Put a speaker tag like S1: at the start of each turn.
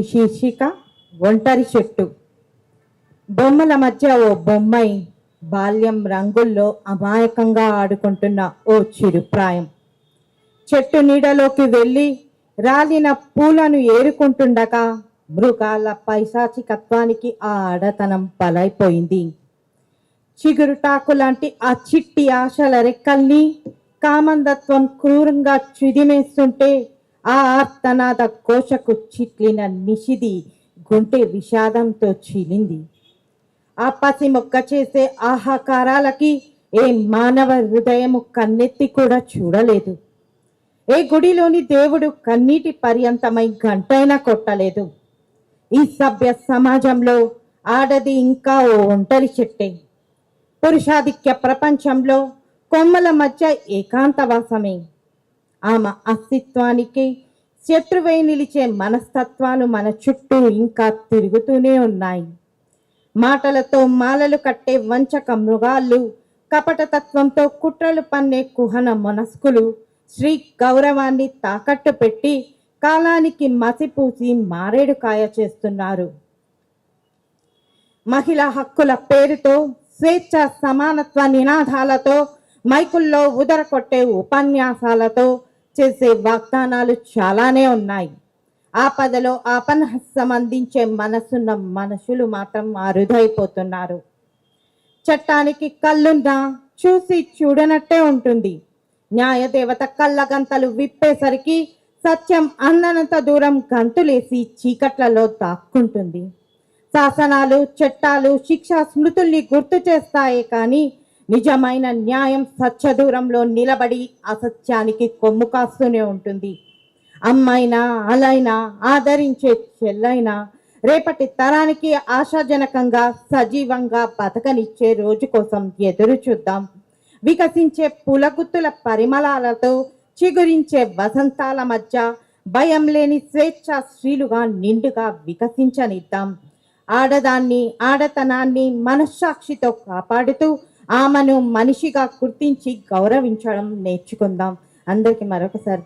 S1: శీర్షిక ఒంటరి చెట్టు. బొమ్మల మధ్య ఓ బొమ్మై బాల్యం రంగుల్లో అమాయకంగా ఆడుకుంటున్న ఓ చిరుప్రాయం. చెట్టు నీడలోకి వెళ్ళి రాలిన పూలను ఏరుకుంటుండగా మృగాల పైశాచికత్వానికి ఆ ఆడతనం బలైపోయింది. చిగురుటాకు లాంటి ఆ చిట్టి ఆశల రెక్కల్ని కామందత్వం క్రూరంగా చిదిమేస్తుంటే ఆ ఆర్తనాద కోశకు చిట్లిన నిషిది గుంటె విషాదంతో చీలింది. ఆ పసి మొక్క చేసే ఆహాకారాలకి ఏ మానవ హృదయము కన్నెత్తి కూడా చూడలేదు. ఏ గుడిలోని దేవుడు కన్నీటి పర్యంతమై గంటైనా కొట్టలేదు. ఈ సభ్య సమాజంలో ఆడది ఇంకా ఓ ఒంటరి చెట్టే. పురుషాధిక్య ప్రపంచంలో కొమ్మల మధ్య ఏకాంతవాసమే. ఆమె అస్తిత్వానికి శత్రువై నిలిచే మనస్తత్వాలు మన చుట్టూ ఇంకా తిరుగుతూనే ఉన్నాయి. మాటలతో మాలలు కట్టే వంచక మృగాళ్ళు, కపటతత్వంతో కుట్రలు పన్నే కుహన మనస్కులు శ్రీ గౌరవాన్ని తాకట్టు పెట్టి కాలానికి మసిపూసి మారేడుకాయ చేస్తున్నారు. మహిళా హక్కుల పేరుతో స్వేచ్ఛ సమానత్వ నినాదాలతో మైకుల్లో ఉదర కొట్టే ఉపన్యాసాలతో చేసే వాగ్దానాలు చాలానే ఉన్నాయి. ఆపదలో ఆపన్హస్సం అందించే మనసున్న మనుషులు మాత్రం అరుదైపోతున్నారు. చట్టానికి కళ్ళున్నా చూసి చూడనట్టే ఉంటుంది. న్యాయదేవత కళ్ళగంతలు విప్పేసరికి సత్యం అందనంత దూరం గంతులేసి చీకట్లలో దాక్కుంటుంది. శాసనాలు, చట్టాలు, శిక్షా స్మృతుల్ని గుర్తు చేస్తాయే కానీ నిజమైన న్యాయం సత్యదూరంలో నిలబడి అసత్యానికి కొమ్ము కాస్తూనే ఉంటుంది. అమ్మైనా అలైనా ఆదరించే చెల్లైనా రేపటి తరానికి ఆశాజనకంగా సజీవంగా బతకనిచ్చే రోజు కోసం ఎదురు చూద్దాం. వికసించే పూలగుత్తుల పరిమళాలతో చిగురించే వసంతాల మధ్య భయం లేని స్వేచ్ఛ స్త్రీలుగా నిండుగా వికసించనిద్దాం. ఆడదాన్ని, ఆడతనాన్ని మనస్సాక్షితో కాపాడుతూ ఆమెను మనిషిగా గుర్తించి గౌరవించడం నేర్చుకుందాం. అందరికీ మరొకసారి